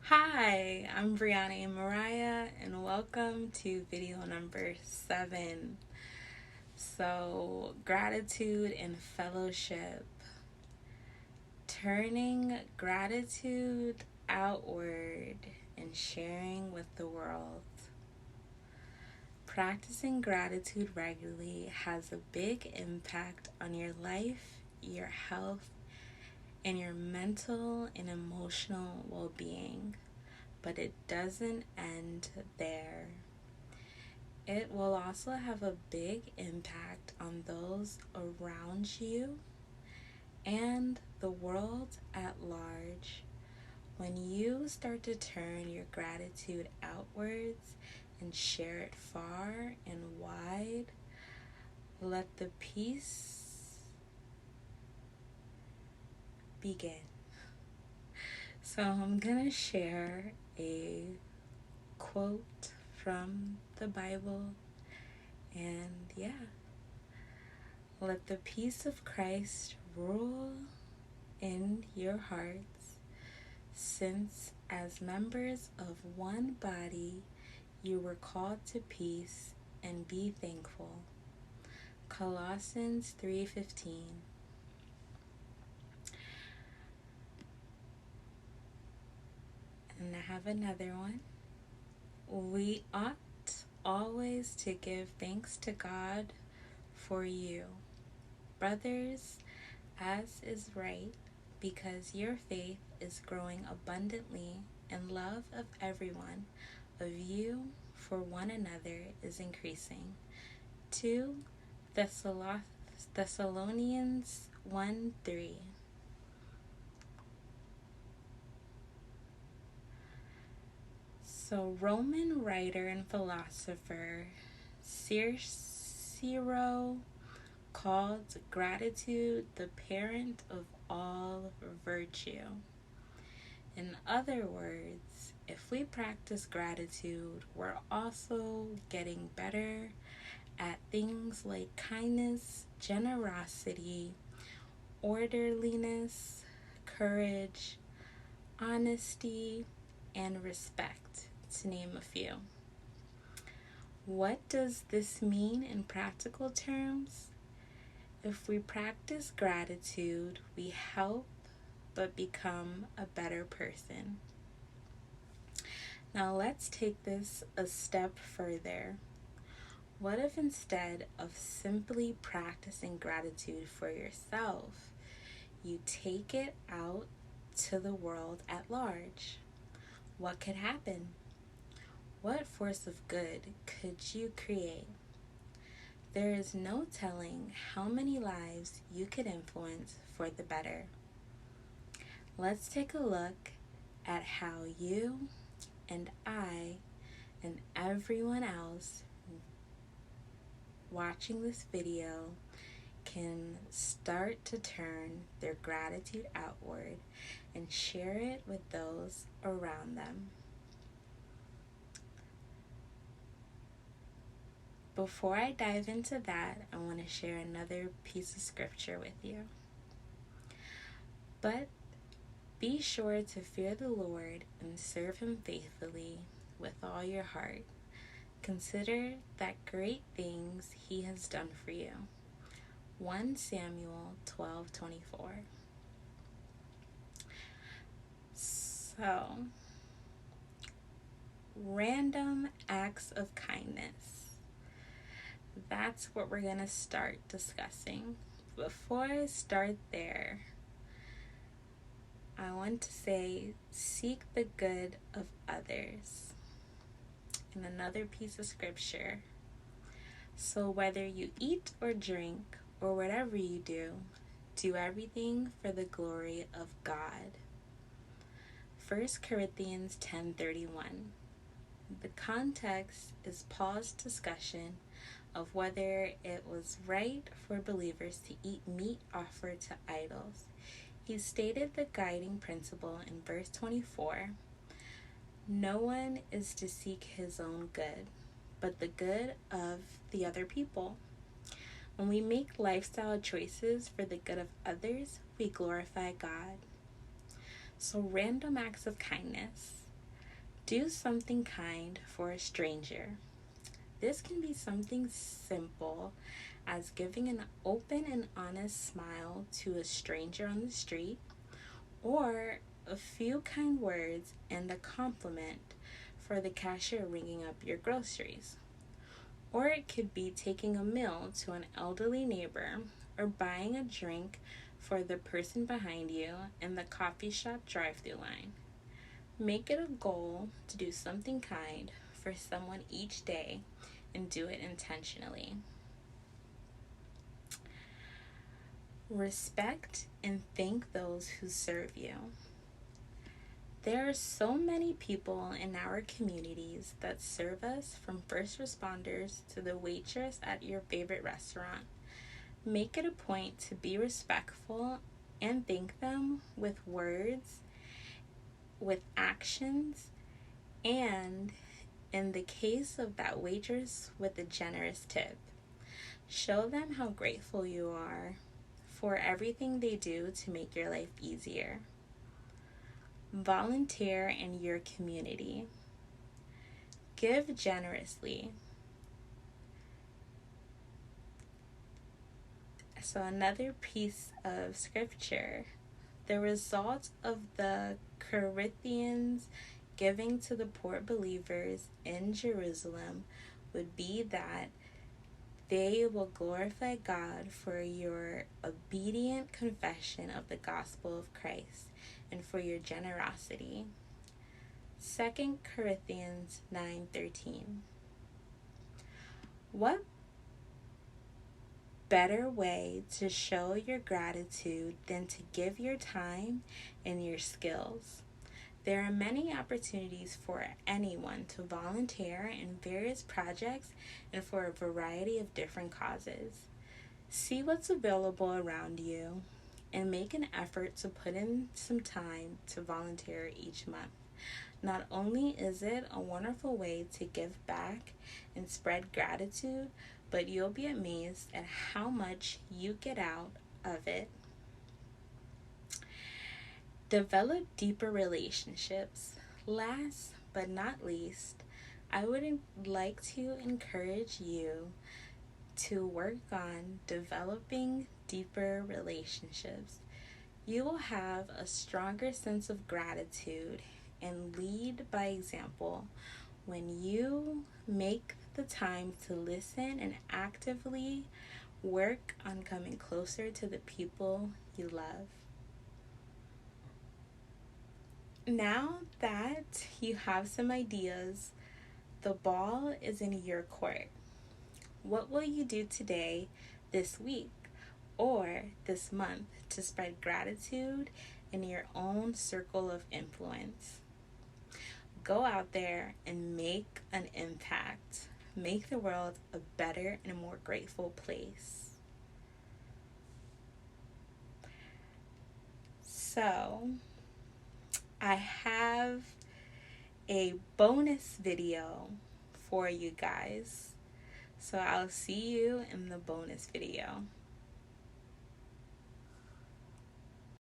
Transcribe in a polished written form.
Hi, I'm Brianna Mariah, and welcome to video number 7. So, gratitude and fellowship. Turning gratitude outward and sharing with the world. Practicing gratitude regularly has a big impact on your life, your health, and your mental and emotional well-being. But it doesn't end there. It will also have a big impact on those around you and the world at large. When you start to turn your gratitude outwards and share it far and wide, let the peace begin. So I'm going to share a quote from the Bible, and let the peace of Christ rule in your hearts, since as members of one body you were called to peace, and be thankful. Colossians 3:15. And I have another one. We ought always to give thanks to God for you, brothers, as is right, because your faith is growing abundantly, and love of everyone of you for one another is increasing. 2 Thessalonians 1:3. So, Roman writer and philosopher Cicero called gratitude the parent of all virtue. In other words, if we practice gratitude, we're also getting better at things like kindness, generosity, orderliness, courage, honesty, and respect, to name a few. What does this mean in practical terms? If we practice gratitude, we help but become a better person. Now let's take this a step further. What if instead of simply practicing gratitude for yourself, you take it out to the world at large? What could happen? What force of good could you create? There is no telling how many lives you could influence for the better. Let's take a look at how you and I and everyone else watching this video can start to turn their gratitude outward and share it with those around them. Before I dive into that, I want to share another piece of scripture with you. But be sure to fear the Lord and serve Him faithfully with all your heart. Consider that great things He has done for you. 1 Samuel 12:24. So, random acts of kindness. That's what we're going to start discussing. Before I start there, I want to say, seek the good of others. And another piece of scripture. So whether you eat or drink or whatever you do everything for the glory of God. 1 Corinthians 10:31. The context is Paul's discussion of whether it was right for believers to eat meat offered to idols. He stated the guiding principle in verse 24. No one is to seek his own good, but the good of the other people. When we make lifestyle choices for the good of others, we glorify God. So, random acts of kindness. Do something kind for a stranger. This can be something simple as giving an open and honest smile to a stranger on the street, or a few kind words and a compliment for the cashier ringing up your groceries. Or it could be taking a meal to an elderly neighbor or buying a drink for the person behind you in the coffee shop drive-thru line. Make it a goal to do something kind for someone each day and do it intentionally. Respect and thank those who serve you. There are so many people in our communities that serve us, from first responders to the waitress at your favorite restaurant. Make it a point to be respectful and thank them with words, with actions, and in the case of that waitress, with a generous tip. Show them how grateful you are for everything they do to make your life easier. Volunteer in your community. Give generously. So another piece of scripture, the result of the Corinthians giving to the poor believers in Jerusalem would be that they will glorify God for your obedient confession of the gospel of Christ and for your generosity. 2 Corinthians 9:13. What better way to show your gratitude than to give your time and your skills? There are many opportunities for anyone to volunteer in various projects and for a variety of different causes. See what's available around you and make an effort to put in some time to volunteer each month. Not only is it a wonderful way to give back and spread gratitude, but you'll be amazed at how much you get out of it. Develop deeper relationships. Last but not least, I would like to encourage you to work on developing deeper relationships. You will have a stronger sense of gratitude and lead by example when you make the time to listen and actively work on coming closer to the people you love. Now that you have some ideas, the ball is in your court. What will you do today, this week, or this month to spread gratitude in your own circle of influence? Go out there and make an impact. Make the world a better and a more grateful place. So, I have a bonus video for you guys. So I'll see you in the bonus video.